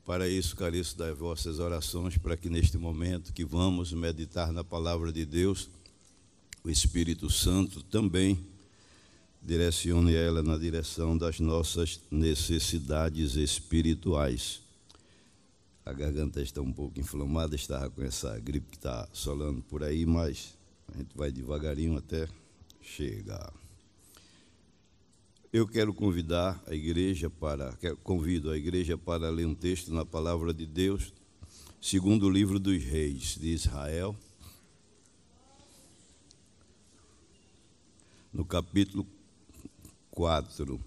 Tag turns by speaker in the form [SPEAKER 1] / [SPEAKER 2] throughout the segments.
[SPEAKER 1] Para isso, careço das vossas orações, para que neste momento que vamos meditar na palavra de Deus, o Espírito Santo também direcione ela na direção das nossas necessidades espirituais. A garganta está um pouco inflamada, estava com essa gripe que está assolando por aí, mas a gente vai devagarinho até chegar. Eu convido a igreja para ler um texto na palavra de Deus, segundo o livro dos reis de Israel, no capítulo 4.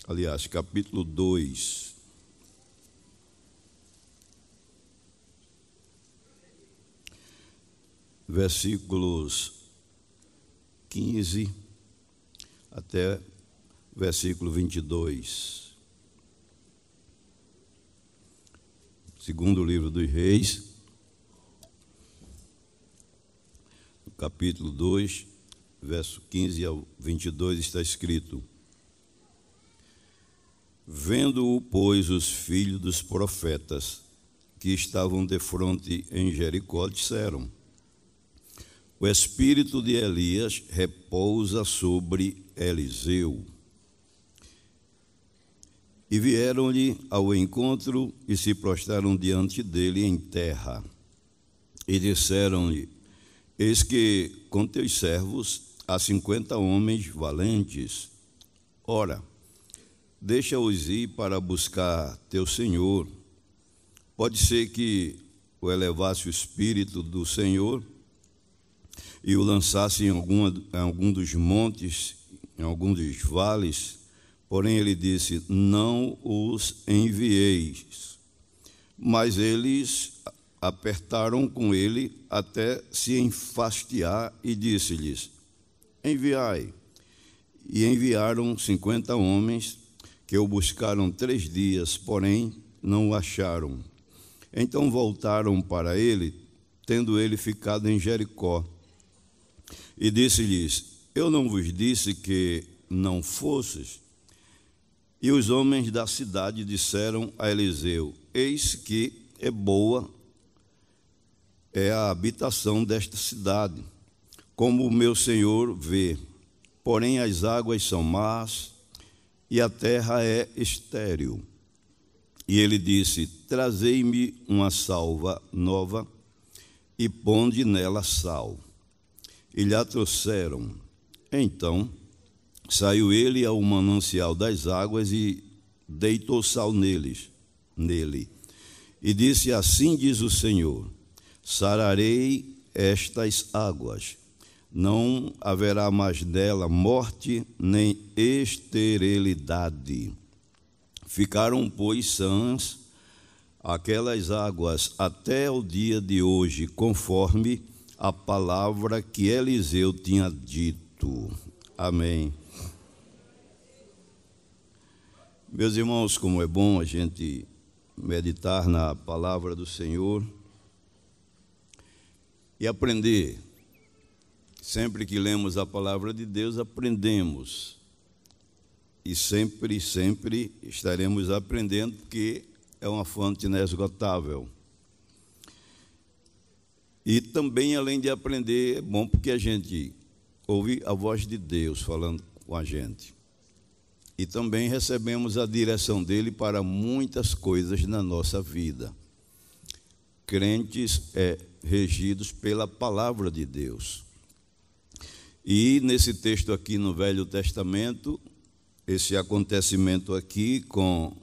[SPEAKER 1] Aliás, capítulo 2. Versículos 15 até versículo 22. Segundo o livro dos reis, no capítulo 2, verso 15 ao 22, está escrito: Vendo-o, pois, os filhos dos profetas que estavam defronte em Jericó, disseram: O espírito de Elias repousa sobre Eliseu. E vieram-lhe ao encontro e se prostraram diante dele em terra. E disseram-lhe: Eis que com teus servos há 50 homens valentes. Ora, deixa-os ir para buscar teu senhor. Pode ser que o elevasse o espírito do Senhor e o lançasse em algum dos montes, em algum dos vales. Porém ele disse: Não os envieis. Mas eles apertaram com ele até se enfastiar e disse-lhes: Enviai. E enviaram 50 homens, que o buscaram 3 dias, porém não o acharam. Então voltaram para ele, tendo ele ficado em Jericó. E disse-lhes: Eu não vos disse que não fosses? E os homens da cidade disseram a Eliseu: Eis que é boa é a habitação desta cidade, como o meu senhor vê. Porém as águas são más e a terra é estéril. E ele disse: Trazei-me uma salva nova e ponde nela sal. E lhe a trouxeram. Então saiu ele ao manancial das águas e deitou sal nele. E disse: Assim diz o Senhor: Sararei estas águas. Não haverá mais dela morte nem esterilidade. Ficaram, pois, sãs aquelas águas até o dia de hoje, conforme a palavra que Eliseu tinha dito. Amém. Meus irmãos, como é bom a gente meditar na palavra do Senhor e aprender. Sempre que lemos a palavra de Deus, aprendemos. E sempre estaremos aprendendo, porque é uma fonte inesgotável. E também, além de aprender, é bom porque a gente ouve a voz de Deus falando com a gente. E também recebemos a direção dele para muitas coisas na nossa vida. Crentes regidos pela palavra de Deus. E nesse texto aqui no Velho Testamento, esse acontecimento aqui com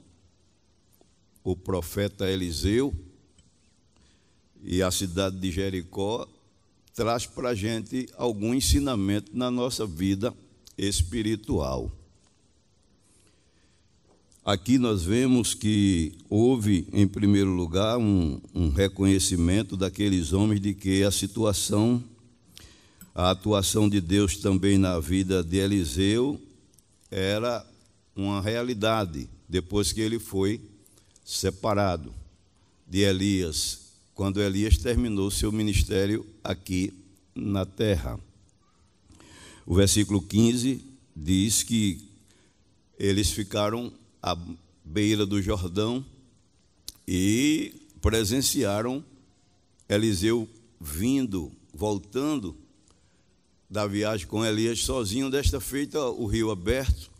[SPEAKER 1] o profeta Eliseu e a cidade de Jericó traz para a gente algum ensinamento na nossa vida espiritual. Aqui nós vemos que houve, em primeiro lugar, um reconhecimento daqueles homens de que a atuação de Deus também na vida de Eliseu era uma realidade, depois que ele foi separado de Elias, quando Elias terminou seu ministério aqui na terra. O versículo 15 diz que eles ficaram à beira do Jordão e presenciaram Eliseu voltando da viagem com Elias sozinho, desta feita o rio aberto,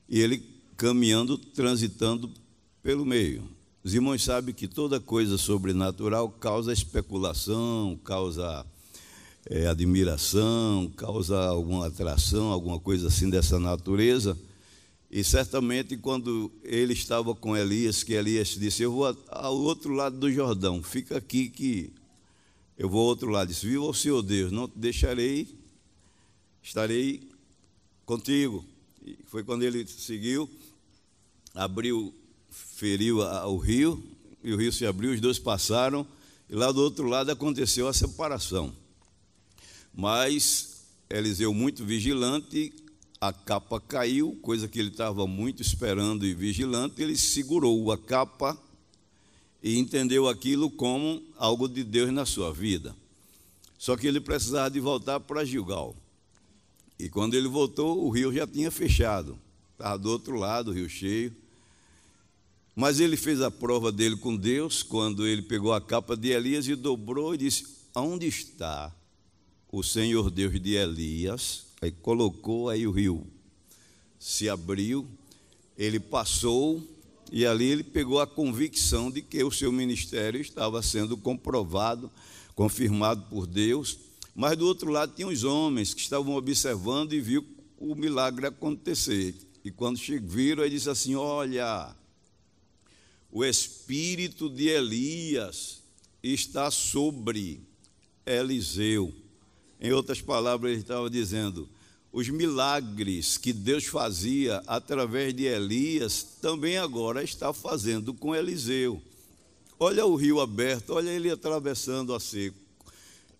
[SPEAKER 1] e ele caminhando, transitando pelo meio. Os irmãos sabem que toda coisa sobrenatural causa especulação, causa admiração, causa alguma atração, alguma coisa assim dessa natureza. E certamente quando ele estava com Elias, que Elias disse: eu vou ao outro lado do Jordão, fica aqui que eu vou ao outro lado. Disse: viva o Senhor Deus, não te deixarei, estarei contigo. E foi quando ele seguiu, feriu o rio, e o rio se abriu, os dois passaram, e lá do outro lado aconteceu a separação. Mas Eliseu, muito vigilante, a capa caiu, coisa que ele estava muito esperando e vigilante, ele segurou a capa e entendeu aquilo como algo de Deus na sua vida. Só que ele precisava de voltar para Gilgal. E quando ele voltou, o rio já tinha fechado, estava do outro lado, o rio cheio. Mas ele fez a prova dele com Deus, quando ele pegou a capa de Elias e dobrou e disse: aonde está o Senhor Deus de Elias? Aí colocou, aí o rio se abriu, ele passou, e ali ele pegou a convicção de que o seu ministério estava sendo comprovado, confirmado por Deus. Mas do outro lado tinha os homens que estavam observando e viu o milagre acontecer. E quando viram, ele disse assim: olha, o espírito de Elias está sobre Eliseu. Em outras palavras, ele estava dizendo: os milagres que Deus fazia através de Elias, também agora está fazendo com Eliseu. Olha o rio aberto, olha ele atravessando a seco.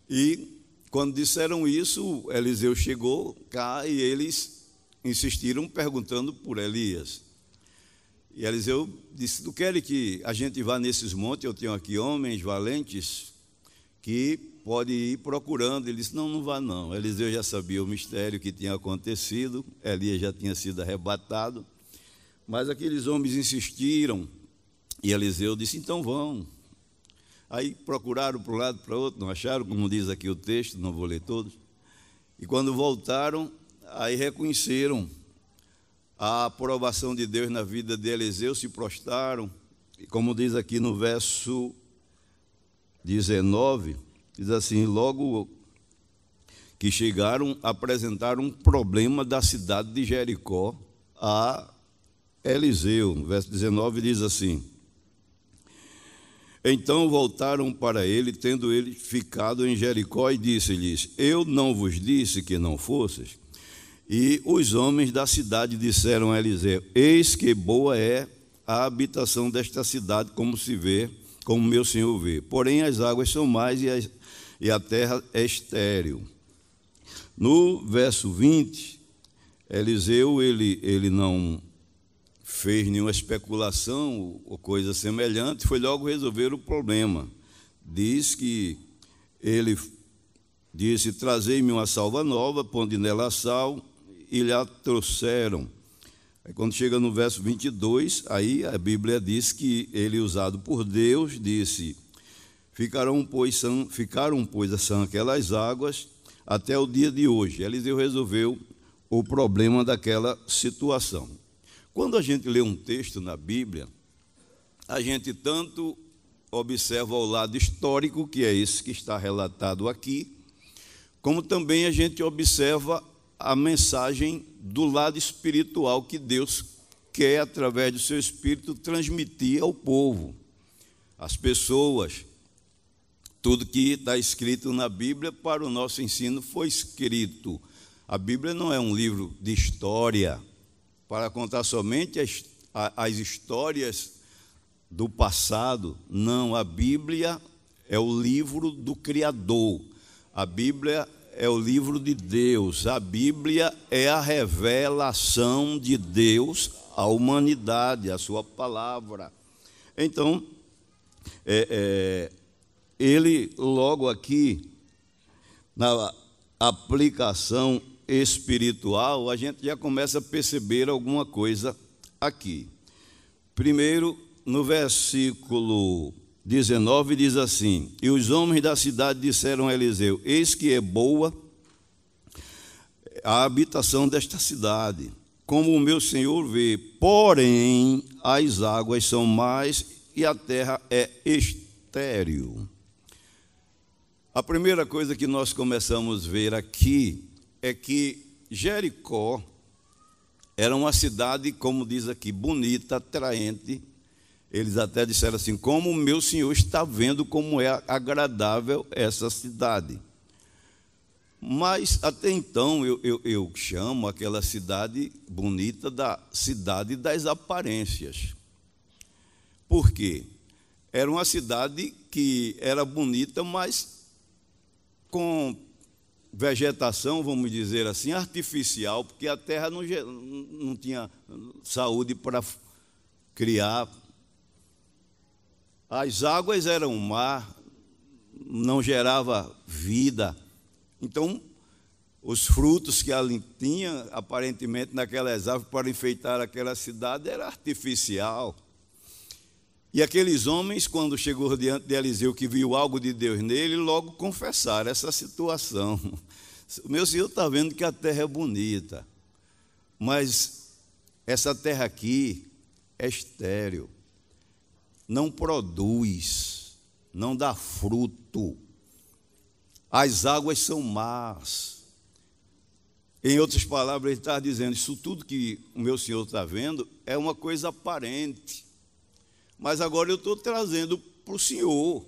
[SPEAKER 1] E quando disseram isso, Eliseu chegou cá e eles insistiram perguntando por Elias. E Eliseu disse: tu queres que a gente vá nesses montes? Eu tenho aqui homens valentes que pode ir procurando. Ele disse: não vá não. Eliseu já sabia o mistério que tinha acontecido, Elias já tinha sido arrebatado, mas aqueles homens insistiram, e Eliseu disse: então vão. Aí procuraram para um lado, para o outro, não acharam, como diz aqui o texto, não vou ler todos. E quando voltaram, aí reconheceram a aprovação de Deus na vida de Eliseu, se prostraram, e como diz aqui no verso 19, diz assim: logo que chegaram, apresentaram um problema da cidade de Jericó a Eliseu. No verso 19 diz assim: então voltaram para ele, tendo ele ficado em Jericó, e disse-lhes: eu não vos disse que não fosseis? E os homens da cidade disseram a Eliseu: eis que boa é a habitação desta cidade, como se vê, como meu senhor vê. Porém as águas são mais e a terra é estéril. No verso 20, Eliseu ele não fez nenhuma especulação ou coisa semelhante, foi logo resolver o problema. Diz que ele disse: trazei-me uma salva nova, ponde nela sal, e lhe a trouxeram. Aí, quando chega no verso 22, aí a Bíblia diz que ele, usado por Deus, disse: ficaram, pois, são aquelas águas até o dia de hoje. Eliseu resolveu o problema daquela situação. Quando a gente lê um texto na Bíblia, a gente tanto observa o lado histórico, que é esse que está relatado aqui, como também a gente observa a mensagem do lado espiritual que Deus quer, através do seu Espírito, transmitir ao povo, às pessoas. Tudo que está escrito na Bíblia para o nosso ensino foi escrito. A Bíblia não é um livro de história para contar somente as histórias do passado. Não, a Bíblia é o livro do Criador. A Bíblia é o livro de Deus. A Bíblia é a revelação de Deus à humanidade, a sua palavra. Então, ele logo aqui, na aplicação espiritual, a gente já começa a perceber alguma coisa aqui. Primeiro, no versículo 19 diz assim: e os homens da cidade disseram a Eliseu: eis que é boa a habitação desta cidade, como o meu senhor vê, porém as águas são más e a terra é estéril. A primeira coisa que nós começamos a ver aqui é que Jericó era uma cidade, como diz aqui, bonita, atraente. Eles até disseram assim: como o meu senhor está vendo como é agradável essa cidade. Mas até então eu chamo aquela cidade bonita da cidade das aparências. Por quê? Era uma cidade que era bonita, mas com vegetação, vamos dizer assim, artificial, porque a terra não tinha saúde para criar. As águas eram mar, não gerava vida. Então, os frutos que ali tinha, aparentemente, naquelas árvores para enfeitar aquela cidade, era artificial. E aqueles homens, quando chegou diante de Eliseu, que viu algo de Deus nele, logo confessaram essa situação. O meu senhor está vendo que a terra é bonita, mas essa terra aqui é estéril, não produz, não dá fruto, as águas são más. Em outras palavras, ele está dizendo: isso tudo que o meu senhor está vendo é uma coisa aparente, mas agora eu estou trazendo para o senhor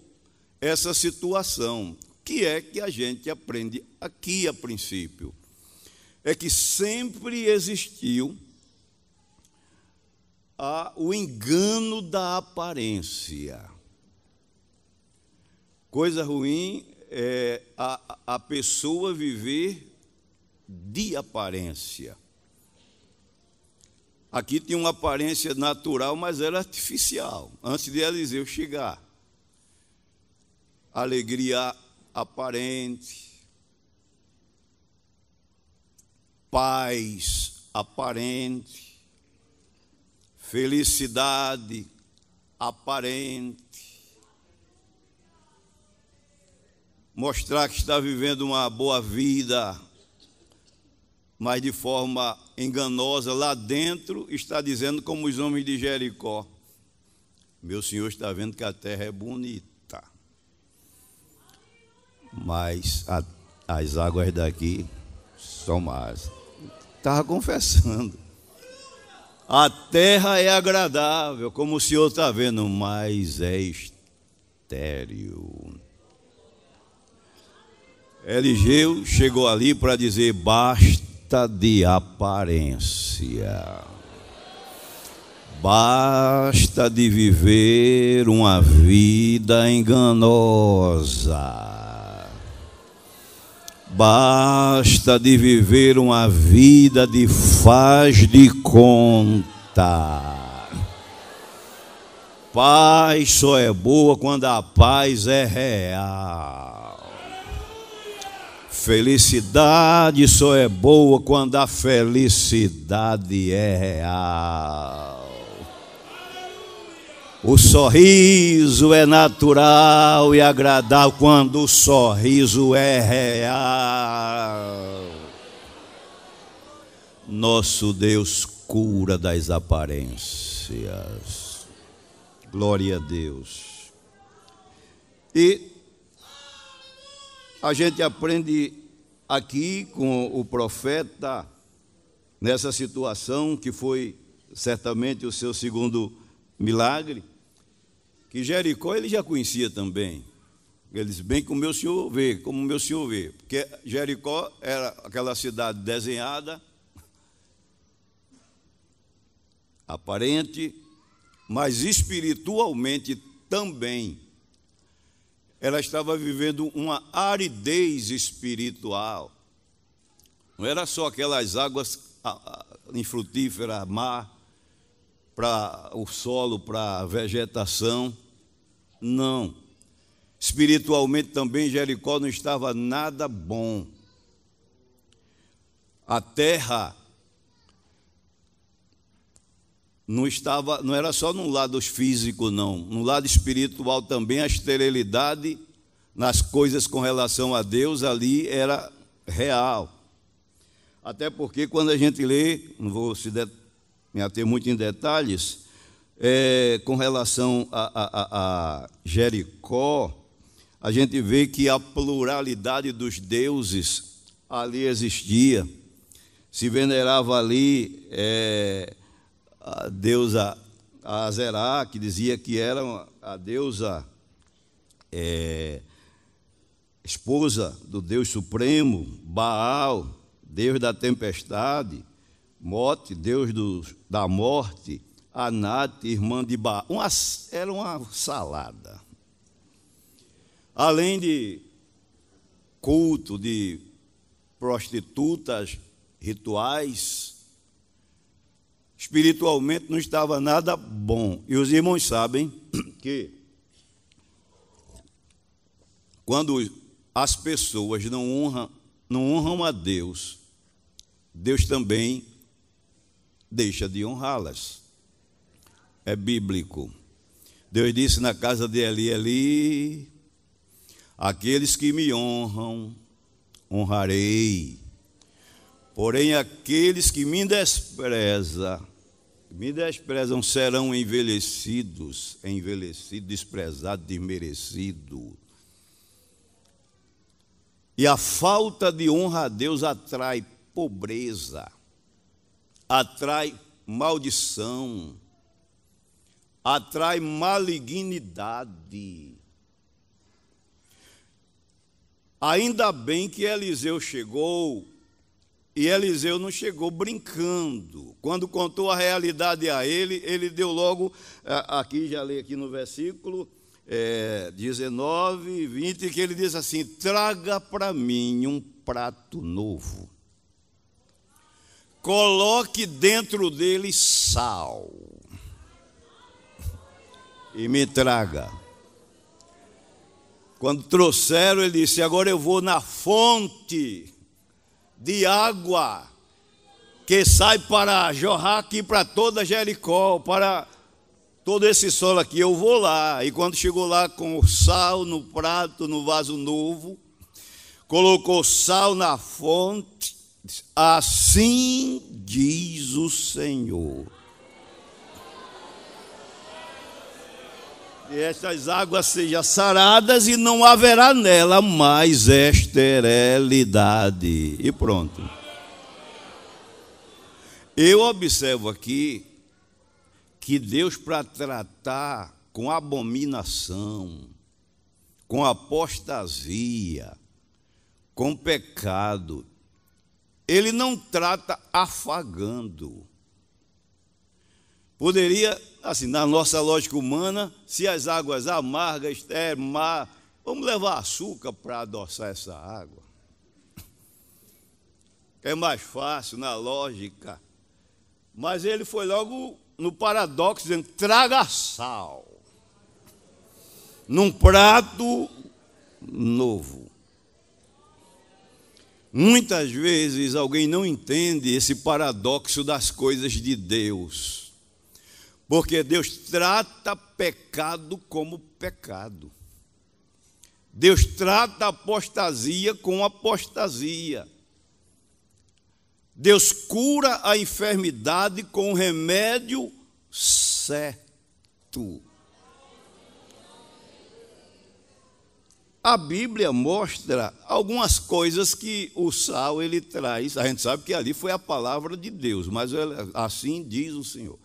[SPEAKER 1] essa situação. O que é que a gente aprende aqui a princípio? É que sempre existiu o engano da aparência. Coisa ruim é a pessoa viver de aparência. Aqui tinha uma aparência natural, mas era artificial, antes de Eliseu chegar. Alegria aparente, paz aparente, felicidade aparente, mostrar que está vivendo uma boa vida, mas de forma enganosa. Lá dentro está dizendo, como os homens de Jericó: meu senhor está vendo que a terra é bonita, mas as águas daqui são más. Estava confessando. A terra é agradável, como o senhor está vendo, mas é estéril. Eliseu chegou ali para dizer: basta de aparência, basta de viver uma vida enganosa, basta de viver uma vida de faz de conta. Paz só é boa quando a paz é real. Felicidade só é boa quando a felicidade é real. O sorriso é natural e agradável quando o sorriso é real. Nosso Deus cura das aparências. Glória a Deus. E a gente aprende aqui com o profeta, nessa situação que foi certamente o seu segundo milagre, que Jericó ele já conhecia também. Ele diz: bem como o meu senhor vê, como o meu senhor vê. Porque Jericó era aquela cidade desenhada, aparente, mas espiritualmente também. Ela estava vivendo uma aridez espiritual. Não era só aquelas águas infrutíferas, mar, para o solo, para a vegetação. Não. Espiritualmente também Jericó não estava nada bom. A terra não era só no lado físico, não. No lado espiritual também, a esterilidade nas coisas com relação a Deus ali era real. Até porque quando a gente lê, não vou me ater muito em detalhes, com relação a Jericó, a gente vê que a pluralidade dos deuses ali existia. Se venerava ali a deusa Azerá, que dizia que era a deusa esposa do Deus Supremo, Baal, Deus da tempestade, Mote, Deus da morte, Anate, irmã de Baal. Era uma salada. Além de culto de prostitutas rituais, espiritualmente não estava nada bom. E os irmãos sabem que quando as pessoas não honram a Deus, Deus também deixa de honrá-las. É bíblico. Deus disse na casa de Eli, aqueles que me honram, honrarei. Porém, aqueles que me desprezam serão envelhecidos, desprezado, desmerecido. E a falta de honra a Deus atrai pobreza, atrai maldição, atrai malignidade. Ainda bem que Eliseu chegou, e Eliseu não chegou brincando. Quando contou a realidade a ele deu logo, aqui já li aqui no versículo 19, 20, que ele diz assim: traga para mim um prato novo, coloque dentro dele sal e me traga. Quando trouxeram, ele disse: agora eu vou na fonte de água que sai para jorrar aqui para toda Jericó, para todo esse solo aqui, eu vou lá. E quando chegou lá com o sal no prato, no vaso novo, colocou sal na fonte, assim diz o Senhor: e estas águas sejam saradas e não haverá nela mais esterilidade. E pronto. Eu observo aqui que Deus, para tratar com abominação, com apostasia, com pecado, Ele não trata afagando. Poderia, assim, na nossa lógica humana, se as águas amargas, mar, vamos levar açúcar para adoçar essa água. É mais fácil na lógica. Mas ele foi logo no paradoxo, dizendo: traga sal num prato novo. Muitas vezes alguém não entende esse paradoxo das coisas de Deus, porque Deus trata pecado como pecado. Deus trata apostasia com apostasia. Deus cura a enfermidade com o remédio certo. A Bíblia mostra algumas coisas que o sal ele traz. A gente sabe que ali foi a palavra de Deus, mas assim diz o Senhor.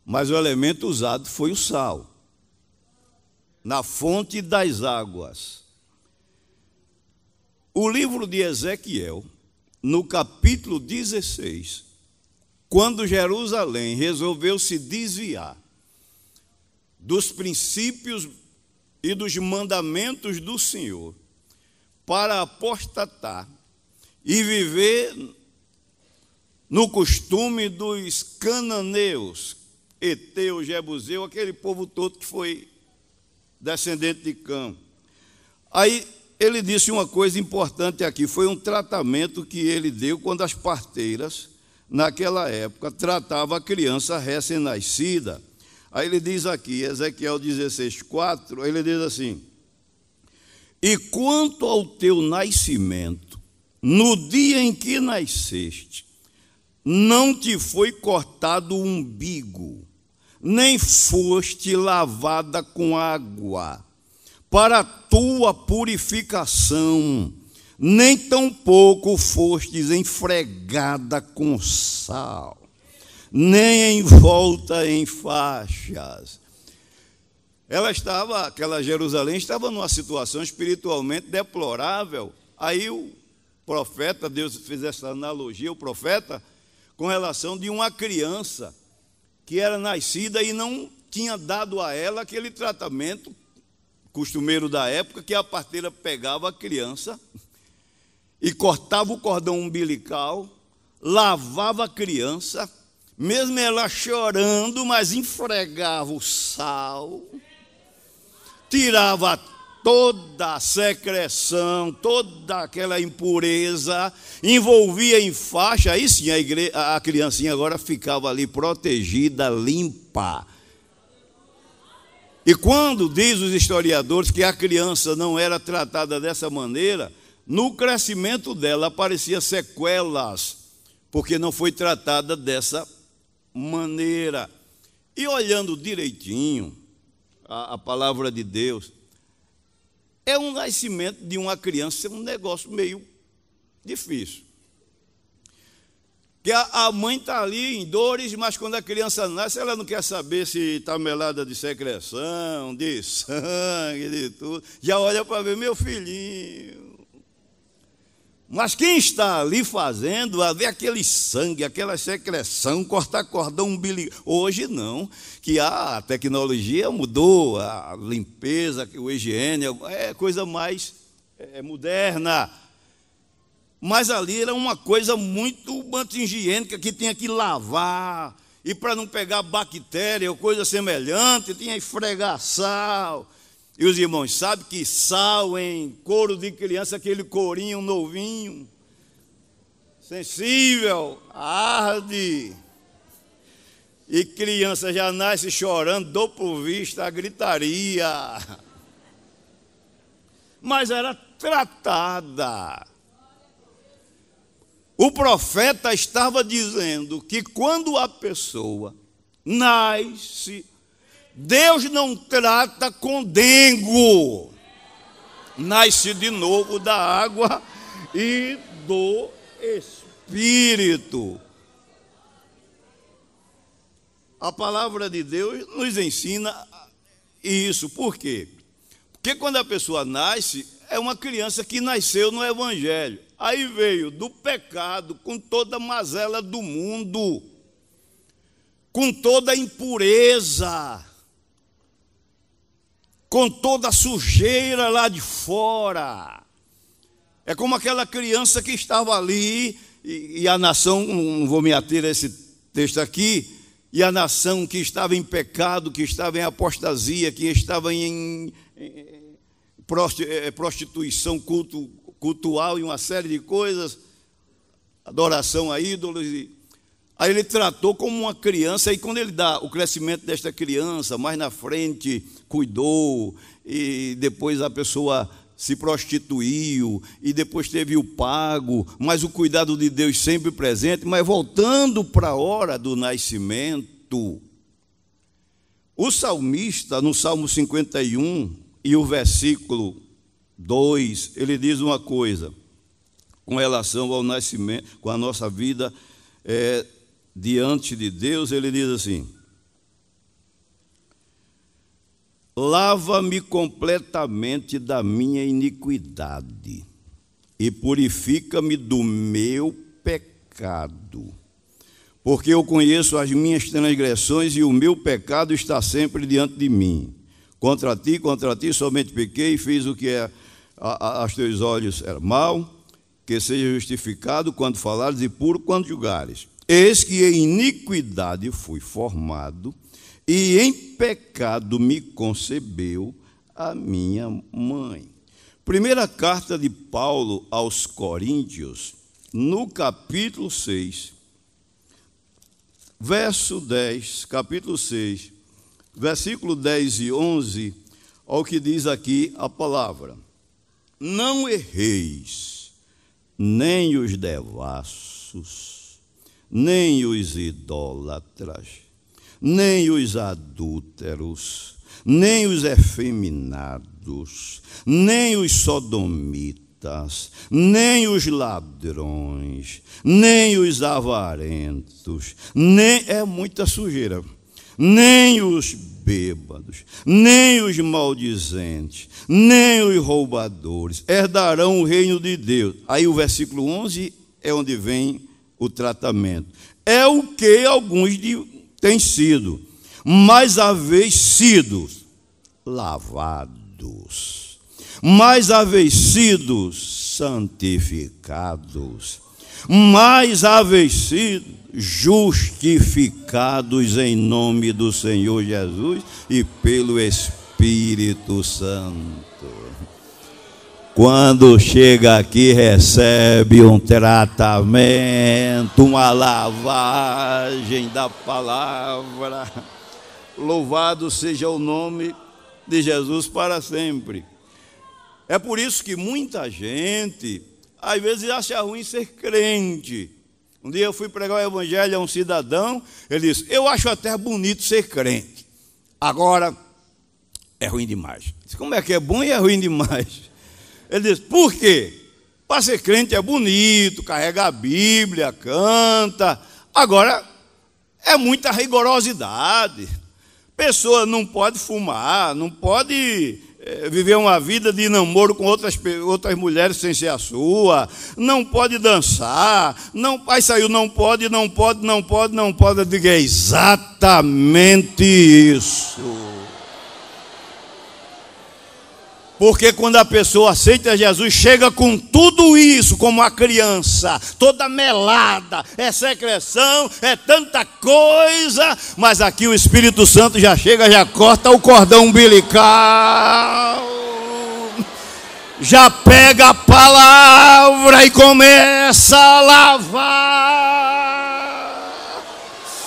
[SPEAKER 1] Mas o elemento usado foi o sal, na fonte das águas. O livro de Ezequiel, no capítulo 16, quando Jerusalém resolveu se desviar dos princípios e dos mandamentos do Senhor para apostatar e viver no costume dos cananeus, Eteu, Jebuseu, aquele povo todo que foi descendente de Cã. Aí ele disse uma coisa importante aqui, foi um tratamento que ele deu quando as parteiras, naquela época, tratavam a criança recém-nascida. Aí ele diz aqui, Ezequiel 16:4, ele diz assim: e quanto ao teu nascimento, no dia em que nasceste, não te foi cortado o umbigo, nem foste lavada com água, para a tua purificação, nem tampouco fostes esfregada com sal, nem envolta em faixas. Aquela Jerusalém estava numa situação espiritualmente deplorável. Aí o profeta, Deus fez essa analogia, o profeta, com relação de uma criança que era nascida e não tinha dado a ela aquele tratamento costumeiro da época, que a parteira pegava a criança e cortava o cordão umbilical, lavava a criança, mesmo ela chorando, mas esfregava o sal, tirava toda a secreção, toda aquela impureza, envolvia em faixa, aí sim a criancinha agora ficava ali protegida, limpa. E quando diz os historiadores que a criança não era tratada dessa maneira, no crescimento dela apareciam sequelas, porque não foi tratada dessa maneira. E olhando direitinho a palavra de Deus, é um nascimento de uma criança, é um negócio meio difícil. Que a mãe está ali em dores, mas quando a criança nasce, ela não quer saber se está melada de secreção, de sangue, de tudo. Já olha para ver, meu filhinho. Mas quem está ali fazendo, vai ver aquele sangue, aquela secreção, cortar cordão umbilical. Hoje não, que a tecnologia mudou, a limpeza, o higiene, é coisa mais moderna. Mas ali era uma coisa muito higiênica, que tinha que lavar, e para não pegar bactéria ou coisa semelhante, tinha que esfregar sal. E os irmãos sabem que sal em couro de criança, aquele courinho novinho, sensível, arde. E criança já nasce chorando, dou por vista a gritaria. Mas era tratada. O profeta estava dizendo que quando a pessoa nasce, Deus não trata com dengo, nasce de novo da água e do Espírito. A palavra de Deus nos ensina isso. Por quê? Porque quando a pessoa nasce, é uma criança que nasceu no Evangelho. Aí veio do pecado, com toda a mazela do mundo, com toda a impureza, com toda a sujeira lá de fora. É como aquela criança que estava ali, e a nação, não vou me ater a esse texto aqui, e a nação que estava em pecado, que estava em apostasia, que estava em prostituição, cultual e uma série de coisas, adoração a ídolos. Aí ele tratou como uma criança, e quando ele dá o crescimento desta criança, mais na frente cuidou, e depois a pessoa se prostituiu, e depois teve o pago, mas o cuidado de Deus sempre presente. Mas voltando para a hora do nascimento, o salmista, no Salmo 51, e o versículo 2, ele diz uma coisa com relação ao nascimento, com a nossa vida diante de Deus. Ele diz assim: lava-me completamente da minha iniquidade e purifica-me do meu pecado, porque eu conheço as minhas transgressões e o meu pecado está sempre diante de mim. Contra ti somente pequei e fiz o que aos teus olhos era mal, que seja justificado quando falares e puro quando julgares. Eis que em iniquidade fui formado, e em pecado me concebeu a minha mãe. Primeira carta de Paulo aos Coríntios, no capítulo 6, verso 10, capítulo 6, versículo 10 e 11, ao que diz aqui a palavra: não erreis, nem os devassos, nem os idólatras, nem os adúlteros, nem os efeminados, nem os sodomitas, nem os ladrões, nem os avarentos, nem é muita sujeira, nem os bêbados, nem os maldizentes, nem os roubadores herdarão o reino de Deus. Aí o versículo 11 é onde vem o tratamento. É o que alguns têm sido, mas haveis sido lavados, mas haveis sido santificados, mas haveis sido justificados em nome do Senhor Jesus e pelo Espírito Santo. Quando chega aqui, recebe um tratamento, uma lavagem da palavra. Louvado seja o nome de Jesus para sempre. É por isso que muita gente, às vezes, acha ruim ser crente. Um dia eu fui pregar o evangelho a um cidadão, ele disse: eu acho até bonito ser crente, agora é ruim demais. Eu disse: como é que é bom e é ruim demais? Ele disse: por quê? Para ser crente é bonito, carrega a Bíblia, canta, agora é muita rigorosidade. Pessoa não pode fumar, não pode viver uma vida de namoro com outras mulheres sem ser a sua, não pode dançar, não, aí saiu não pode. Eu digo: é exatamente isso. Porque quando a pessoa aceita Jesus, chega com tudo isso, como a criança, toda melada, é secreção, é tanta coisa, mas aqui o Espírito Santo já chega, já corta o cordão umbilical, já pega a palavra e começa a lavar.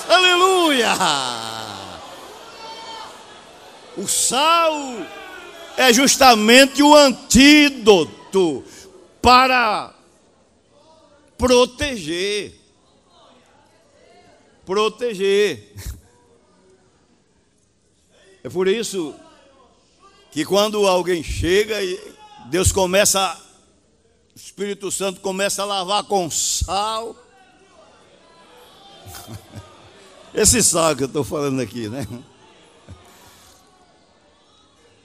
[SPEAKER 1] Aleluia! O sal é justamente o antídoto para proteger. É por isso que quando alguém chega e Deus começa, o Espírito Santo começa a lavar com sal. Esse sal que eu estou falando aqui, né?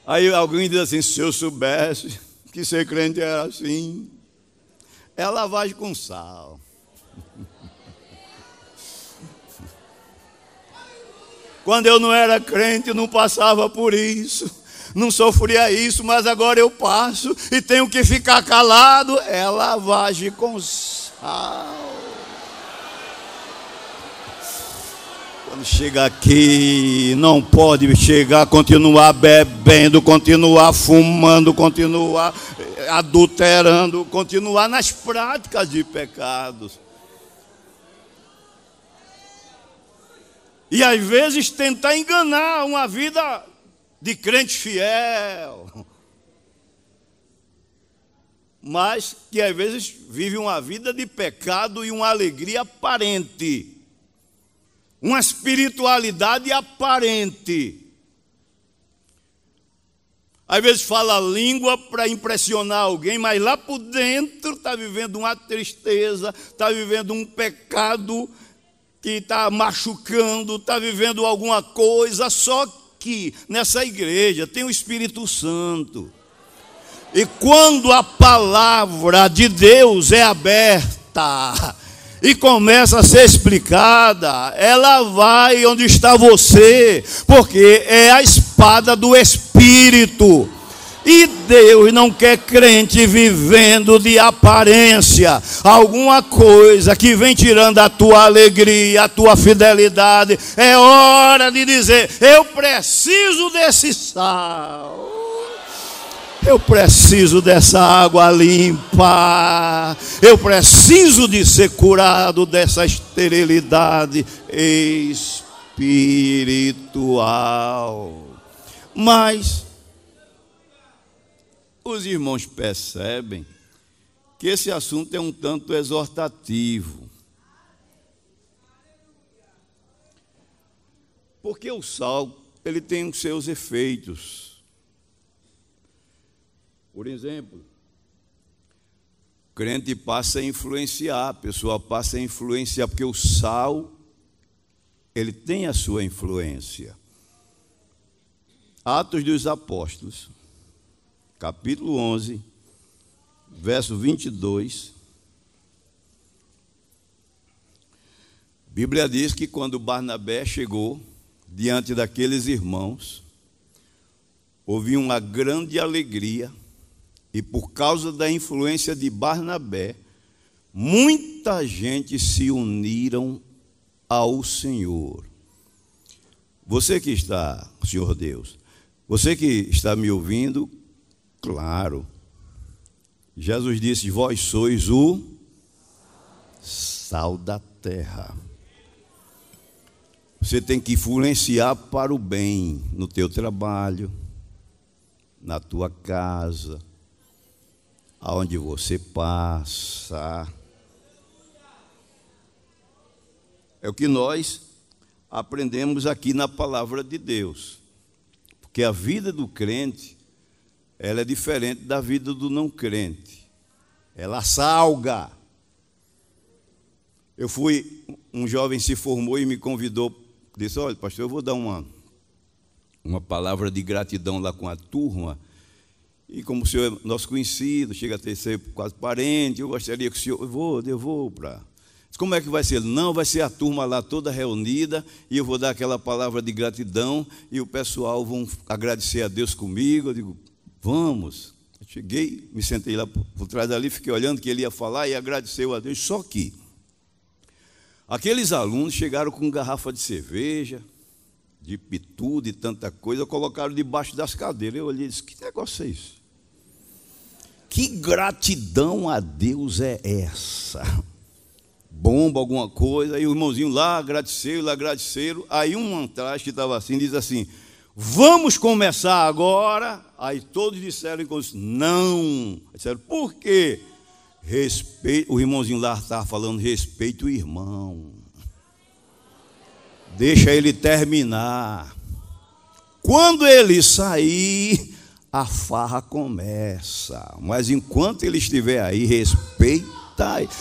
[SPEAKER 1] Aí alguém diz assim: se eu soubesse que ser crente era assim, é a lavagem com sal. Quando eu não era crente, eu não passava por isso, não sofria isso, mas agora eu passo e tenho que ficar calado. É a lavagem com sal. Quando chega aqui, não pode chegar, continuar bebendo, continuar fumando, continuar adulterando, continuar nas práticas de pecados. E às vezes tentar enganar uma vida de crente fiel, mas que às vezes vive uma vida de pecado e uma alegria aparente. Uma espiritualidade aparente. Às vezes fala a língua para impressionar alguém, mas lá por dentro está vivendo uma tristeza, está vivendo um pecado que está machucando, está vivendo alguma coisa. Só que nessa igreja tem o Espírito Santo. E quando a palavra de Deus é aberta e começa a ser explicada, ela vai onde está você, porque é a espada do Espírito. E Deus não quer crente vivendo de aparência, alguma coisa que vem tirando a tua alegria, a tua fidelidade. É hora de dizer: eu preciso desse sal. Eu preciso dessa água limpa. Eu preciso de ser curado dessa esterilidade espiritual. Mas os irmãos percebem que esse assunto é um tanto exortativo. Porque o sal, ele tem os seus efeitos. Por exemplo, o crente passa a influenciar, a pessoa passa a influenciar, porque o sal, ele tem a sua influência. Atos dos Apóstolos, capítulo 11, verso 22. A Bíblia diz que quando Barnabé chegou diante daqueles irmãos, houve uma grande alegria. E por causa da influência de Barnabé, muita gente se uniram ao Senhor. Você que está, Senhor Deus, você que está me ouvindo, claro, Jesus disse: vós sois o sal da terra. Você tem que influenciar para o bem no teu trabalho, na tua casa, aonde você passa. É o que nós aprendemos aqui na palavra de Deus. Porque a vida do crente, ela é diferente da vida do não crente. Ela salga. Um jovem se formou e me convidou, disse: olha, pastor, eu vou dar uma palavra de gratidão lá com a turma. E como o senhor é nosso conhecido, chega a ser quase parente, eu gostaria que o senhor... Eu vou para... Como é que vai ser? Não, vai ser a turma lá toda reunida, e eu vou dar aquela palavra de gratidão, e o pessoal vão agradecer a Deus comigo. Eu digo, vamos. Eu cheguei, me sentei lá por trás dali, fiquei olhando que ele ia falar e agradeceu a Deus. Só que aqueles alunos chegaram com garrafa de cerveja, de pitu, de tanta coisa, colocaram debaixo das cadeiras. Eu olhei e disse: que negócio é isso? Que gratidão a Deus é essa? Bomba alguma coisa, aí o irmãozinho lá agradeceram. Aí um atrás que estava assim, diz assim: vamos começar agora. Aí todos disseram, não. Disseram, por quê? Respeito. O irmãozinho lá estava falando: respeito o irmão. Deixa ele terminar. Quando ele sair, a farra começa. Mas enquanto ele estiver aí, respeita.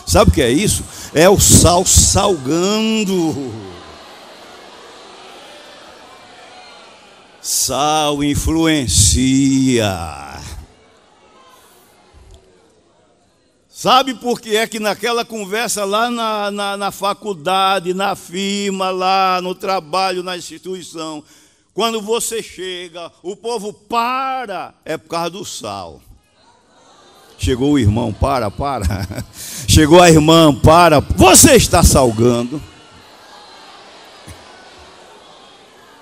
[SPEAKER 1] Sabe o que é isso? É o sal salgando. Sal influencia. Sabe por que é que naquela conversa lá na faculdade, na firma, lá no trabalho, na instituição, quando você chega, o povo para, é por causa do sal. Chegou o irmão, para. Chegou a irmã, para. Você está salgando?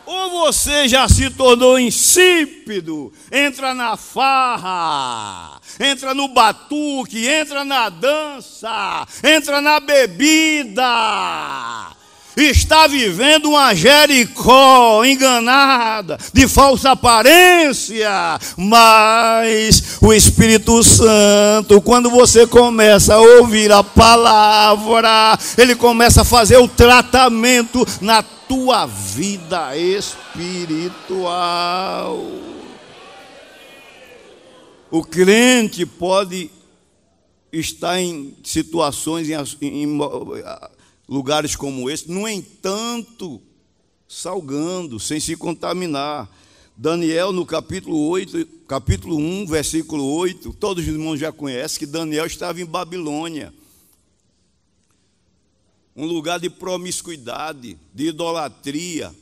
[SPEAKER 1] Ou você já se tornou insípido? Entra na farra, entra no batuque, entra na dança, entra na bebida. Está vivendo uma Jericó enganada, de falsa aparência. Mas o Espírito Santo, quando você começa a ouvir a palavra, ele começa a fazer o tratamento na tua vida espiritual. O crente pode estar em situações, em lugares como esse, no entanto, salgando, sem se contaminar. Daniel, no capítulo 1, versículo 8, todos os irmãos já conhecem que Daniel estava em Babilônia. Um lugar de promiscuidade, de idolatria.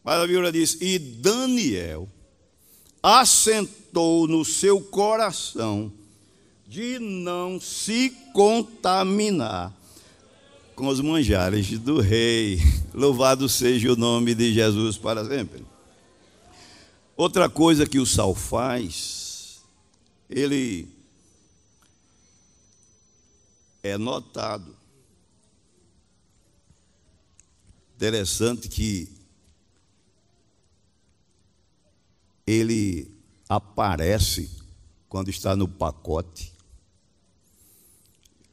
[SPEAKER 1] Mas a Bíblia diz: e Daniel assentou no seu coração de não se contaminar com os manjares do rei. Louvado seja o nome de Jesus para sempre. Outra coisa que o sal faz, ele é notado. Interessante que ele aparece quando está no pacote,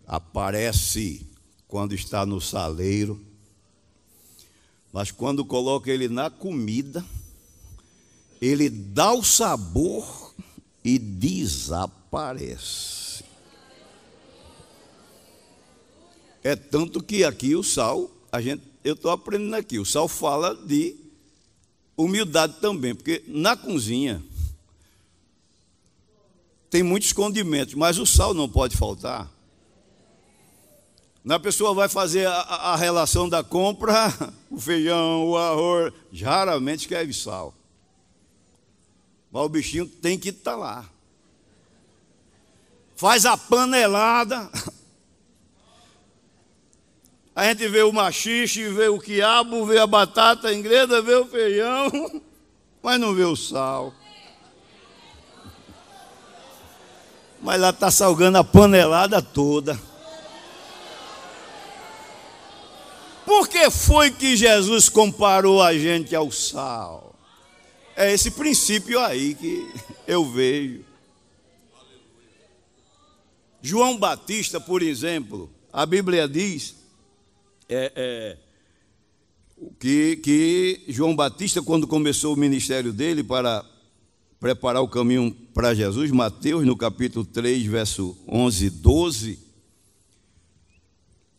[SPEAKER 1] aparece quando está no saleiro, mas quando coloca ele na comida, ele dá o sabor e desaparece. É tanto que aqui o sal, eu estou aprendendo aqui, o sal fala de humildade também, porque na cozinha tem muitos condimentos, mas o sal não pode faltar. Na pessoa vai fazer a relação da compra, o feijão, o arroz, raramente escreve sal. Mas o bichinho tem que estar lá. Faz a panelada. A gente vê o maxixe, vê o quiabo, vê a batata, a engreda, vê o feijão, mas não vê o sal. Mas lá está salgando a panelada toda. Por que foi que Jesus comparou a gente ao sal? É esse princípio aí que eu vejo. João Batista, por exemplo, a Bíblia diz que João Batista, quando começou o ministério dele para preparar o caminho para Jesus, Mateus, no capítulo 3, verso 11 e 12,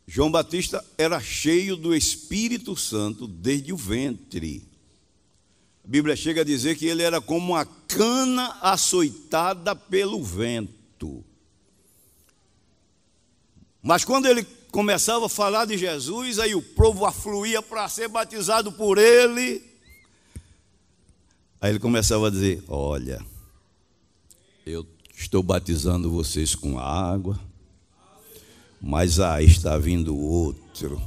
[SPEAKER 1] João Batista era cheio do Espírito Santo desde o ventre. A Bíblia chega a dizer que ele era como uma cana açoitada pelo vento. Mas quando ele começava a falar de Jesus, aí o povo afluía para ser batizado por ele. Aí ele começava a dizer: olha, eu estou batizando vocês com água, mas aí está vindo outro.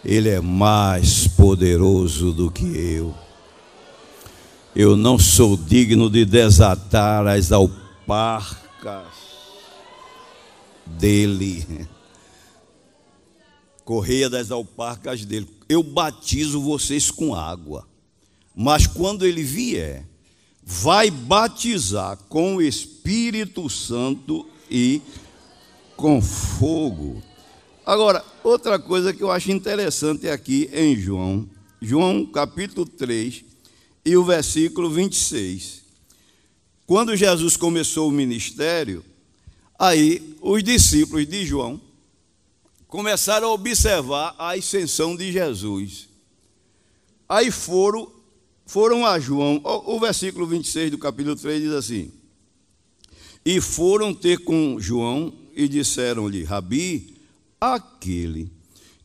[SPEAKER 1] Ele é mais poderoso do que eu. Eu não sou digno de desatar as alparcas dele, correia das alparcas dele. Eu batizo vocês com água, mas quando ele vier, vai batizar com o Espírito Santo e com fogo. Agora, outra coisa que eu acho interessante aqui em João capítulo 3 e o versículo 26. Quando Jesus começou o ministério, aí os discípulos de João começaram a observar a ascensão de Jesus. Aí foram a João, o versículo 26 do capítulo 3 diz assim: e foram ter com João e disseram-lhe: Rabi, aquele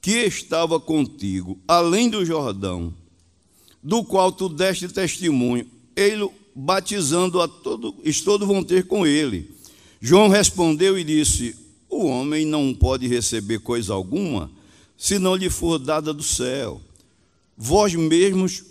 [SPEAKER 1] que estava contigo além do Jordão, do qual tu deste testemunho, ele batizando a todos vão ter com ele. João respondeu e disse: o homem não pode receber coisa alguma, se não lhe for dada do céu. Vós mesmos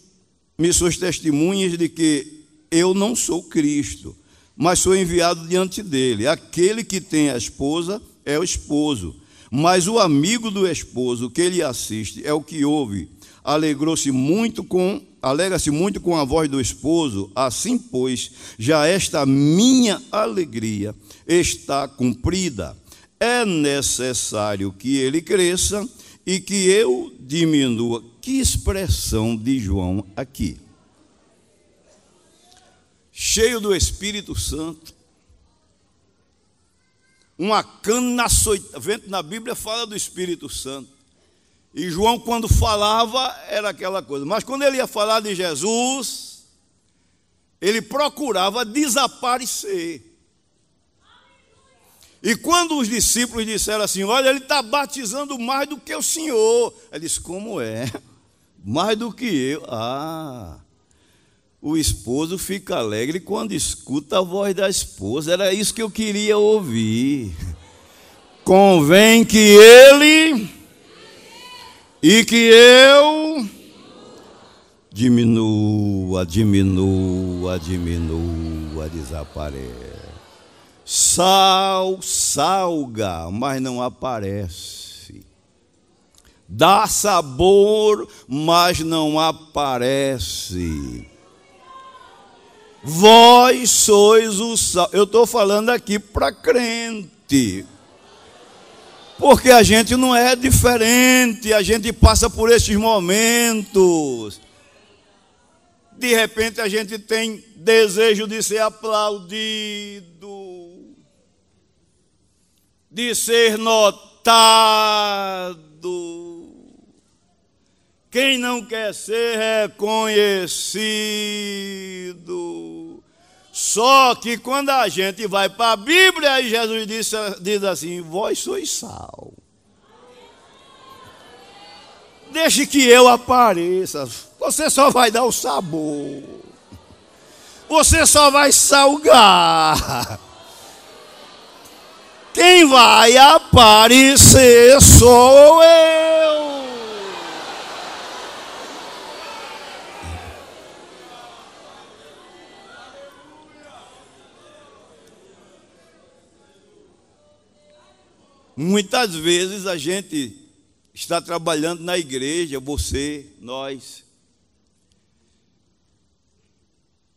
[SPEAKER 1] me sois testemunhas de que eu não sou Cristo, mas sou enviado diante dele. Aquele que tem a esposa é o esposo, mas o amigo do esposo que ele assiste é o que ouve. Alegra-se muito com a voz do esposo. Assim, pois, já esta minha alegria está cumprida. É necessário que ele cresça e que eu diminua. Que expressão de João aqui? Cheio do Espírito Santo, uma cana açoitada. Vento na Bíblia fala do Espírito Santo. E João, quando falava, era aquela coisa. Mas quando ele ia falar de Jesus, ele procurava desaparecer. E quando os discípulos disseram assim: olha, ele está batizando mais do que o Senhor. Ele disse: como é? Mais do que eu. O esposo fica alegre quando escuta a voz da esposa. Era isso que eu queria ouvir. Convém que ele e que eu diminua. água desaparece. Sal salga, mas não aparece. Dá sabor, mas não aparece. Vós sois o sal. Eu estou falando aqui para crente. Porque a gente não é diferente, a gente passa por esses momentos. De repente a gente tem desejo de ser aplaudido, de ser notado. Quem não quer ser reconhecido? Só que quando a gente vai para a Bíblia, aí Jesus diz assim: vós sois sal. Deixe que eu apareça. Você só vai dar o sabor. Você só vai salgar. Quem vai aparecer sou eu. Muitas vezes a gente está trabalhando na igreja, você, nós.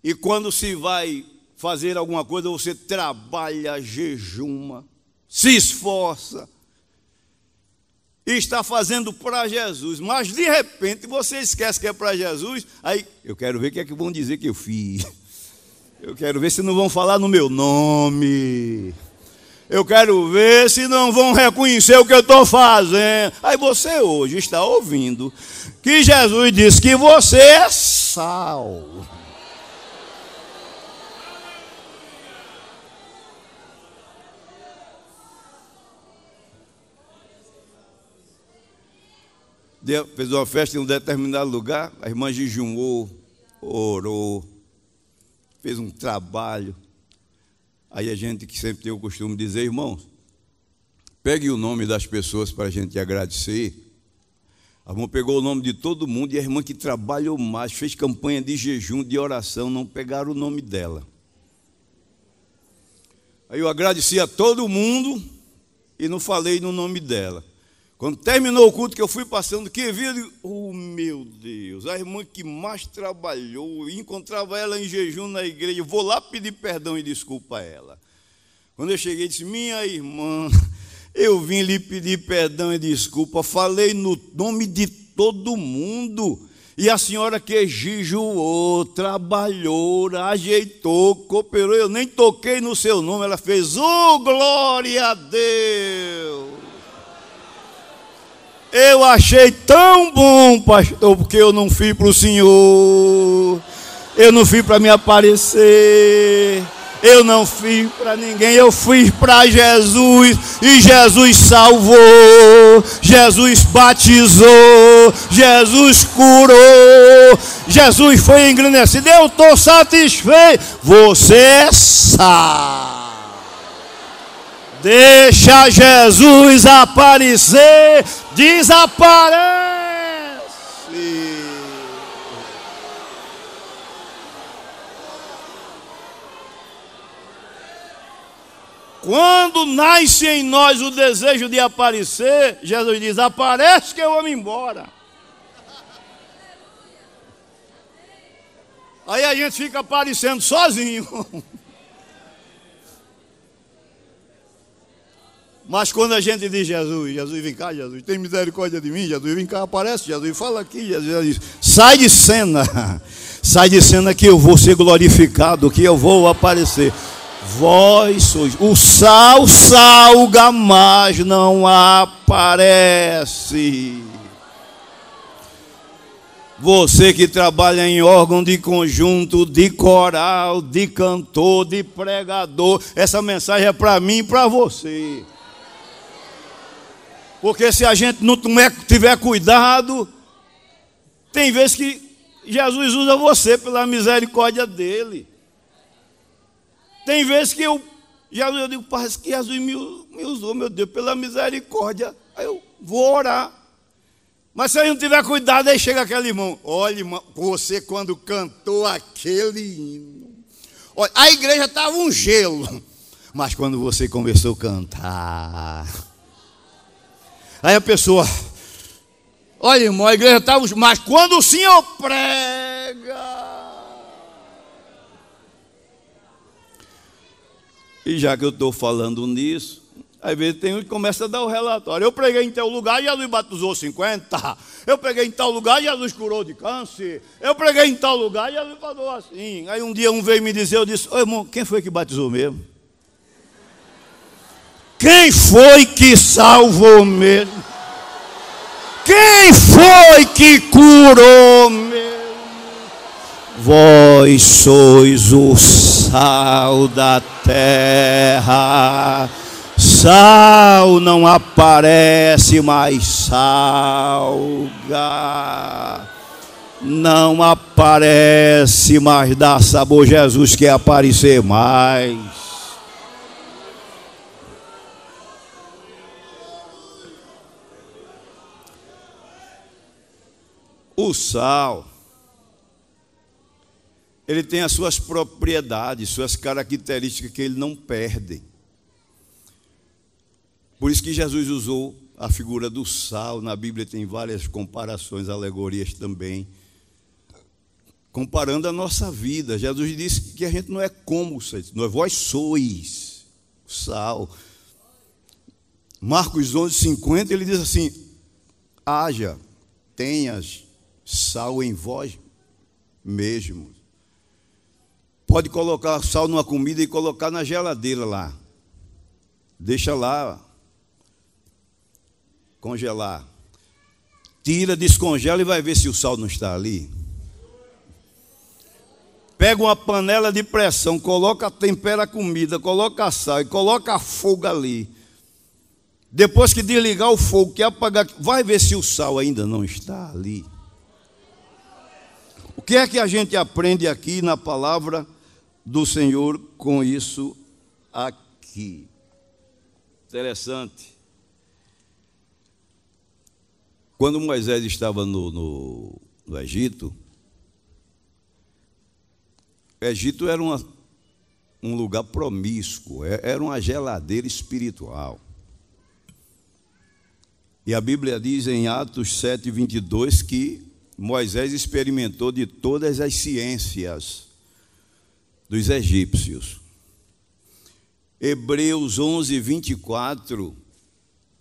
[SPEAKER 1] E quando se vai fazer alguma coisa, você trabalha, jejuma, se esforça, e está fazendo para Jesus. Mas de repente você esquece que é para Jesus. Aí eu quero ver o que é que vão dizer que eu fiz. Eu quero ver se não vão falar no meu nome. Eu quero ver se não vão reconhecer o que eu estou fazendo. Aí você hoje está ouvindo que Jesus disse que você é sal. Fez uma festa em um determinado lugar, a irmã jejuou, orou, fez um trabalho. Aí a gente que sempre tem o costume de dizer: irmãos, pegue o nome das pessoas para a gente agradecer. A irmã pegou o nome de todo mundo, e a irmã que trabalhou mais, fez campanha de jejum, de oração, não pegaram o nome dela. Aí eu agradeci a todo mundo e não falei no nome dela. Quando terminou o culto, que eu fui passando, que vi, eu digo: oh meu Deus, a irmã que mais trabalhou, encontrava ela em jejum na igreja, vou lá pedir perdão e desculpa a ela. Quando eu cheguei, disse: minha irmã, eu vim lhe pedir perdão e desculpa, falei no nome de todo mundo, e a senhora que jejuou, trabalhou, ajeitou, cooperou, eu nem toquei no seu nome, ela fez: oh glória a Deus. Eu achei tão bom, pastor, porque eu não fui para o Senhor, eu não fui para me aparecer, eu não fui para ninguém, eu fui para Jesus, e Jesus salvou, Jesus batizou, Jesus curou, Jesus foi engrandecido. Eu estou satisfeito. Você é sal. Deixa Jesus aparecer, desaparece. Quando nasce em nós o desejo de aparecer, Jesus diz: aparece que eu vou me embora. Aí a gente fica aparecendo sozinho. Mas quando a gente diz: Jesus, Jesus, vem cá, Jesus, tem misericórdia de mim, Jesus, vem cá, aparece, Jesus, fala aqui, Jesus diz: sai de cena que eu vou ser glorificado, que eu vou aparecer. Vós sois o sal, salga, mas não aparece. Você que trabalha em órgão de conjunto, de coral, de cantor, de pregador, essa mensagem é para mim e para você. Porque se a gente não tiver cuidado, tem vezes que Jesus usa você pela misericórdia dele. Tem vezes que eu digo: parece que Jesus me usou, meu Deus, pela misericórdia. Aí eu vou orar. Mas se a gente não tiver cuidado, aí chega aquele irmão: olha, irmão, você quando cantou aquele hino, Olha, a igreja estava um gelo. Mas quando você começou a cantar, aí a pessoa, olha, irmão, a igreja estava... Mas quando o Senhor prega... E já que eu estou falando nisso, às vezes tem um que começa a dar o relatório. Eu preguei em tal lugar e Jesus batizou 50. Eu preguei em tal lugar e Jesus curou de câncer. Eu preguei em tal lugar e Jesus falou assim. Aí um dia um veio me dizer, eu disse, ô irmão, quem foi que batizou mesmo? Quem foi que salvou mesmo? Quem foi que curou mesmo? Vós sois o sal da terra. Sal não aparece, mais salga. Não aparece, mas dá sabor. Jesus quer aparecer mais. O sal, ele tem as suas propriedades, suas características que ele não perde. Por isso que Jesus usou a figura do sal. Na Bíblia tem várias comparações, alegorias também, comparando a nossa vida. Jesus disse que a gente não é como vocês, vós sois o sal. Marcos 11:50, ele diz assim: haja, tenhas sal em vós mesmos. Pode colocar sal numa comida e colocar na geladeira lá. Deixa lá congelar. Tira, descongela e vai ver se o sal não está ali. Pega uma panela de pressão, coloca, tempera a comida, coloca sal e coloca fogo ali. Depois que desligar o fogo, que apagar, vai ver se o sal ainda não está ali. O que é que a gente aprende aqui na palavra do Senhor com isso aqui? Interessante. Quando Moisés estava no Egito, o Egito era um lugar promíscuo, era uma geladeira espiritual. E a Bíblia diz em Atos 7:22 que Moisés experimentou de todas as ciências dos egípcios. Hebreus 11:24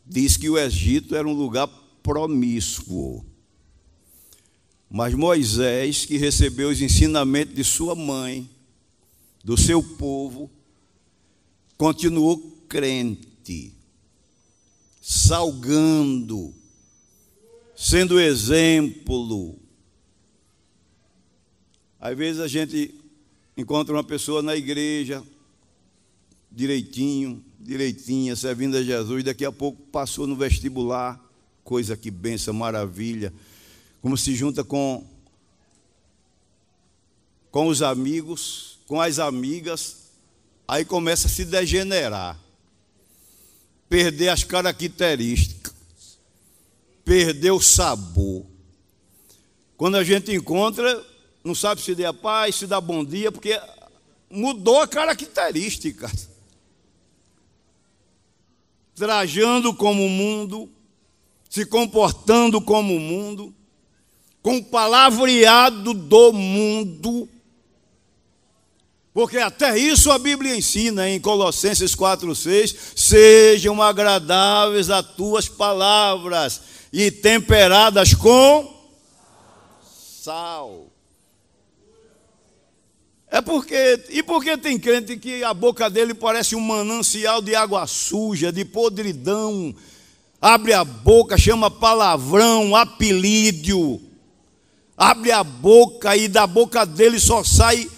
[SPEAKER 1] diz que o Egito era um lugar promíscuo. Mas Moisés, que recebeu os ensinamentos de sua mãe, do seu povo, continuou crente, salgando, sendo exemplo. Às vezes a gente encontra uma pessoa na igreja, direitinha, servindo a Jesus, daqui a pouco passou no vestibular, coisa que benção, maravilha, como se junta com os amigos, com as amigas, aí começa a se degenerar, perder as características, perder o sabor. Quando a gente encontra, não sabe se dá paz, se dá bom dia, porque mudou a característica. Trajando como o mundo, se comportando como o mundo, com o palavreado do mundo, porque até isso a Bíblia ensina em Colossenses 4:6, sejam agradáveis as tuas palavras e temperadas com sal. E porque tem crente que a boca dele parece um manancial de água suja, de podridão, abre a boca, chama palavrão, apelídio, abre a boca e da boca dele só sai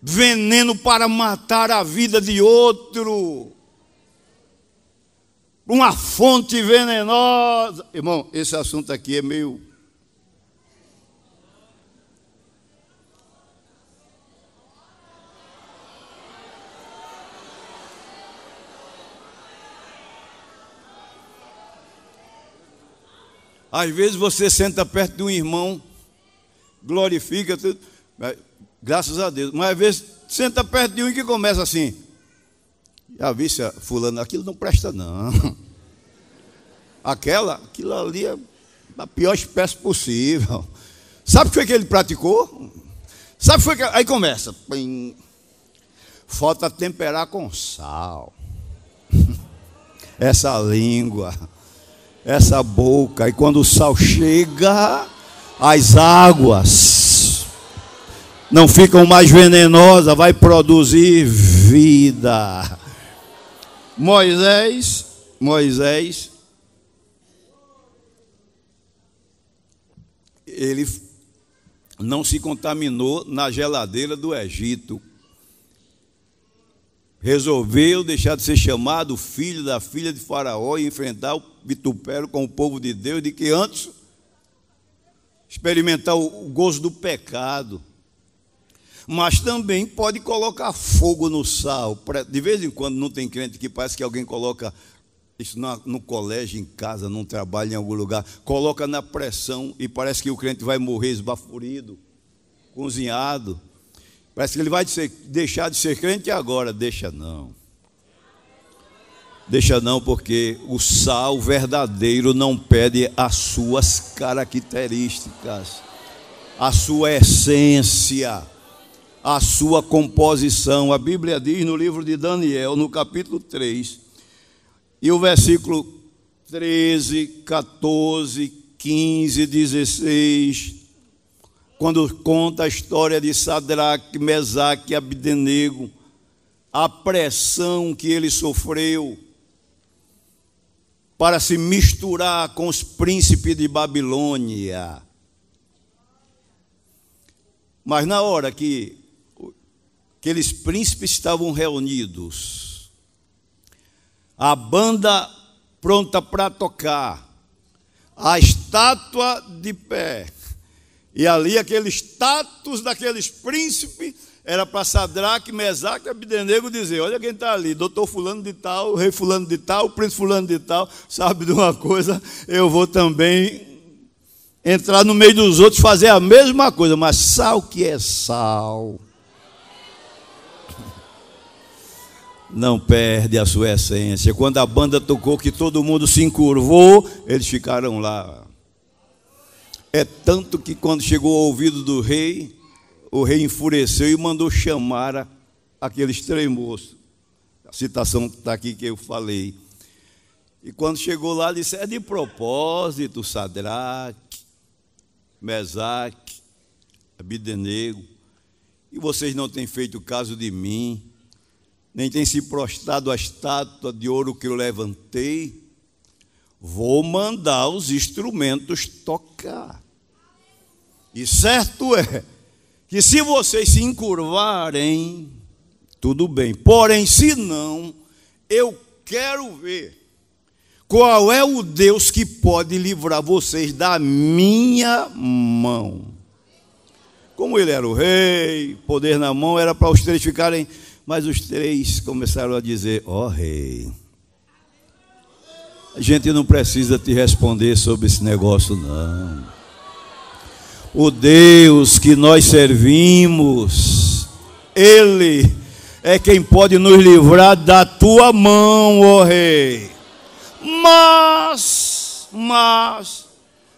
[SPEAKER 1] veneno para matar a vida de outro, uma fonte venenosa. Irmão, esse assunto aqui é meio... Às vezes você senta perto de um irmão, glorifica tudo, graças a Deus, mas às vezes senta perto de um que começa assim. Já vi se fulano, aquilo não presta não. Aquilo ali é a pior espécie possível. Sabe o que foi que ele praticou? Sabe o que foi que... Aí começa. Falta temperar com sal. Essa língua, essa boca. E quando o sal chega, as águas não ficam mais venenosas, vai produzir vida. Moisés, ele não se contaminou na geladeira do Egito. Resolveu deixar de ser chamado filho da filha de Faraó e enfrentar o vitupério com o povo de Deus, de que antes experimentar o gozo do pecado. Mas também pode colocar fogo no sal. De vez em quando não tem crente que parece que alguém coloca isso no colégio, em casa, num trabalho, em algum lugar, coloca na pressão e parece que o crente vai morrer esbaforido, cozinhado. Parece que ele vai deixar de ser crente agora. Deixa não, porque o sal verdadeiro não perde as suas características, a sua essência, a sua composição. A Bíblia diz no livro de Daniel, no capítulo 3, e o versículo 13, 14, 15, 16, quando conta a história de Sadraque, Mesaque e Abdenego, a pressão que ele sofreu para se misturar com os príncipes de Babilônia. Mas na hora que aqueles príncipes estavam reunidos, a banda pronta para tocar, a estátua de pé, e ali aquele status daqueles príncipes era para Sadraque, Mesaque e Abdenego dizer: olha quem está ali, doutor fulano de tal, rei fulano de tal, príncipe fulano de tal, sabe de uma coisa, eu vou também entrar no meio dos outros, fazer a mesma coisa. Mas sal que é sal não perde a sua essência. Quando a banda tocou, que todo mundo se encurvou, eles ficaram lá. É tanto que quando chegou ao ouvido do rei, o rei enfureceu e mandou chamar aqueles três moços. A citação está aqui que eu falei. E quando chegou lá, disse: é de propósito, Sadraque, Mesaque, Abdenego, e vocês não têm feito caso de mim, nem têm se prostrado à estátua de ouro que eu levantei. Vou mandar os instrumentos tocar. E certo é que se vocês se encurvarem, tudo bem. Porém, se não, eu quero ver qual é o Deus que pode livrar vocês da minha mão. Como ele era o rei, poder na mão, era para os três ficarem. Mas os três começaram a dizer: ó rei, a gente não precisa te responder sobre esse negócio não. O Deus que nós servimos, Ele é quem pode nos livrar da tua mão, ó rei. Mas,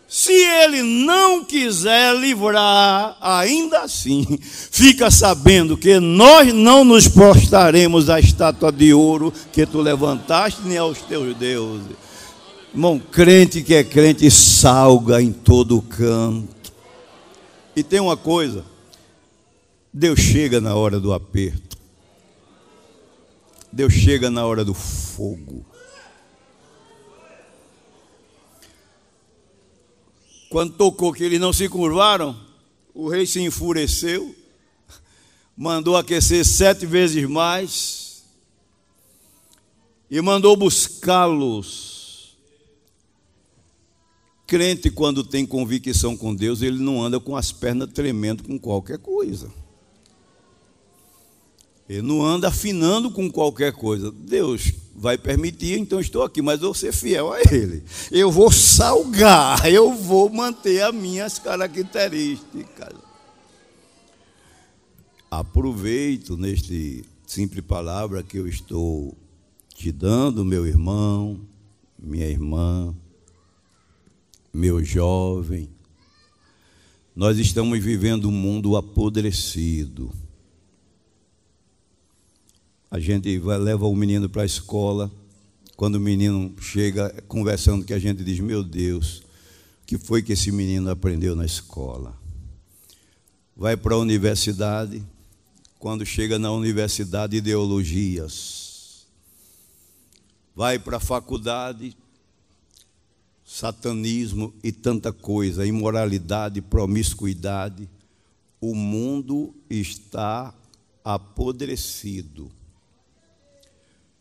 [SPEAKER 1] se Ele não quiser livrar, ainda assim, fica sabendo que nós não nos prostraremos à estátua de ouro que tu levantaste, nem aos teus deuses. Irmão, crente que é crente salga em todo canto. E tem uma coisa: Deus chega na hora do aperto, Deus chega na hora do fogo. Quando tocou que eles não se curvaram, o rei se enfureceu, mandou aquecer 7 vezes mais e mandou buscá-los. Crente, quando tem convicção com Deus, ele não anda com as pernas tremendo com qualquer coisa. Ele não anda afinando com qualquer coisa. Deus vai permitir, então estou aqui, mas eu vou ser fiel a Ele. Eu vou salgar, eu vou manter as minhas características. aproveito neste simples palavra que eu estou te dando, meu irmão, minha irmã, meu jovem. Nós estamos vivendo um mundo apodrecido. A gente leva o menino para a escola. Quando o menino chega conversando, que a gente diz: meu Deus, o que foi que esse menino aprendeu na escola? Vai para a universidade. Quando chega na universidade, ideologias. Vai para a faculdade, satanismo e tanta coisa, imoralidade, promiscuidade. O mundo está apodrecido.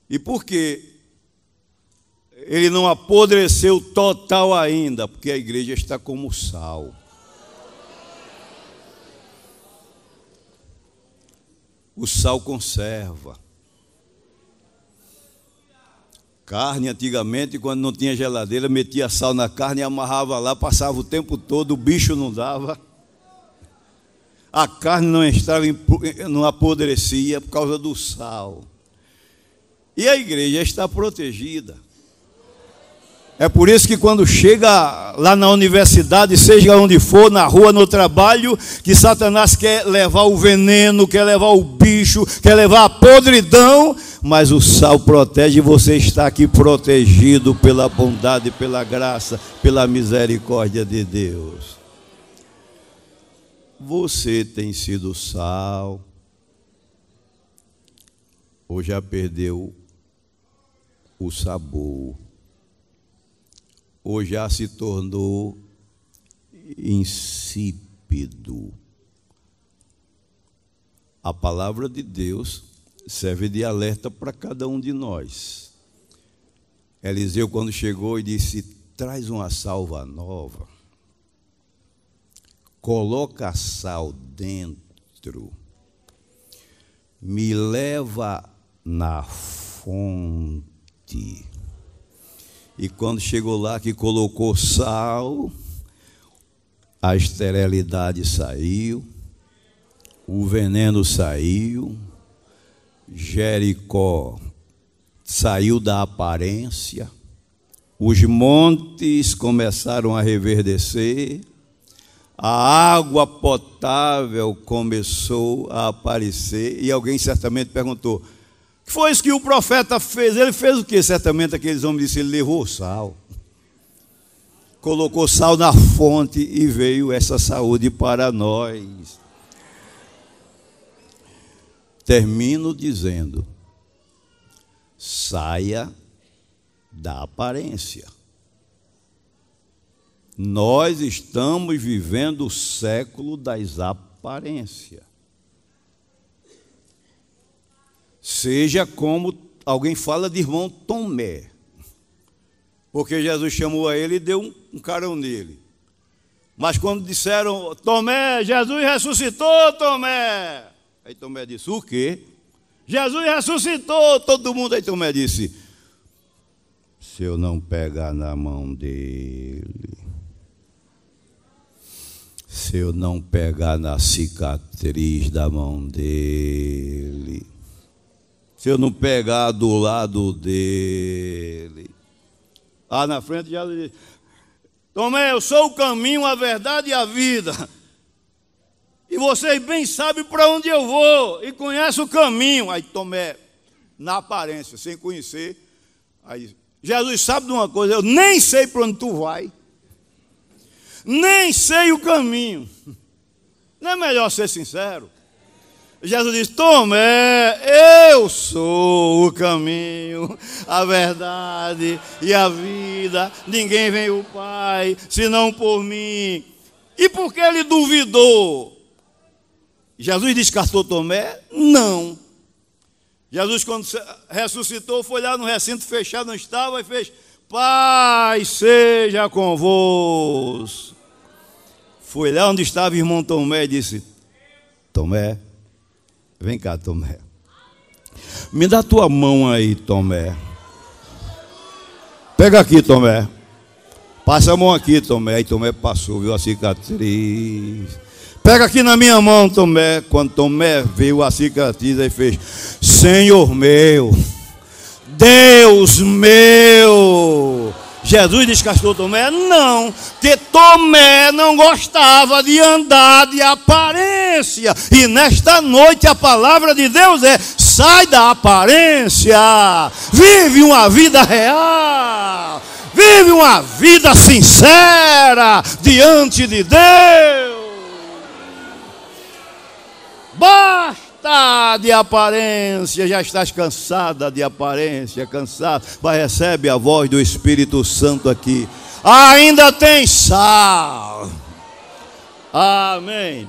[SPEAKER 1] E por quê? Ele não apodreceu total ainda, porque a igreja está como sal. O sal conserva. Carne, antigamente, quando não tinha geladeira, metia sal na carne e amarrava lá, passava o tempo todo, o bicho não dava. A carne não apodrecia por causa do sal. E a igreja está protegida. É por isso que quando chega lá na universidade, seja onde for, na rua, no trabalho, que Satanás quer levar o veneno, quer levar o bicho, quer levar a podridão, mas o sal protege, e você está aqui protegido pela bondade, pela graça, pela misericórdia de Deus. Você tem sido sal, ou já perdeu o sabor, ou já se tornou insípido. A palavra de Deus serve de alerta para cada um de nós. Eliseu, quando chegou, e disse: traz uma salva nova, coloca sal dentro, me leva na fonte. E quando chegou lá, que colocou sal, a esterilidade saiu, o veneno saiu, Jericó saiu da aparência, os montes começaram a reverdecer, a água potável começou a aparecer, e alguém certamente perguntou: o que foi isso que o profeta fez? Ele fez o quê? Certamente aqueles homens disseram: ele levou sal. Colocou sal na fonte e veio essa saúde para nós. Termino dizendo: saia da aparência. Nós estamos vivendo o século das aparências. Seja como alguém fala de irmão Tomé, porque Jesus chamou a ele e deu um carão nele. Mas quando disseram: Tomé, Jesus ressuscitou, Tomé. Aí Tomé disse: o quê? Jesus ressuscitou. Todo mundo. Aí Tomé disse: se eu não pegar na mão dele, se eu não pegar na cicatriz da mão dele, se eu não pegar do lado dele. Lá na frente já disse: Tomé, eu sou o caminho, a verdade e a vida. E vocês bem sabem para onde eu vou e conhecem o caminho. Aí Tomé, na aparência, sem conhecer, aí Jesus sabe de uma coisa: eu nem sei para onde tu vai, nem sei o caminho. Não é melhor ser sincero? Jesus disse: Tomé, eu sou o caminho, a verdade e a vida. Ninguém vem ao Pai senão por mim. E por que ele duvidou? Jesus descartou Tomé? Não. Jesus, quando ressuscitou, foi lá no recinto fechado, não estava, e fez: paz seja convosco. Foi lá onde estava o irmão Tomé e disse: Tomé, vem cá, Tomé. Me dá tua mão aí, Tomé. Pega aqui, Tomé. Passa a mão aqui, Tomé. Aí Tomé passou, viu a cicatriz. Pega aqui na minha mão, Tomé. Quando Tomé viu a cicatriz, ele fez: Senhor meu, Deus meu. Jesus descastou Tomé? Não, porque Tomé não gostava de andar de aparência. E nesta noite a palavra de Deus é: sai da aparência, vive uma vida real, vive uma vida sincera diante de Deus. Basta de aparência. Já estás cansada de aparência, cansado. Vai, recebe a voz do Espírito Santo aqui. Ainda tem sal. Amém.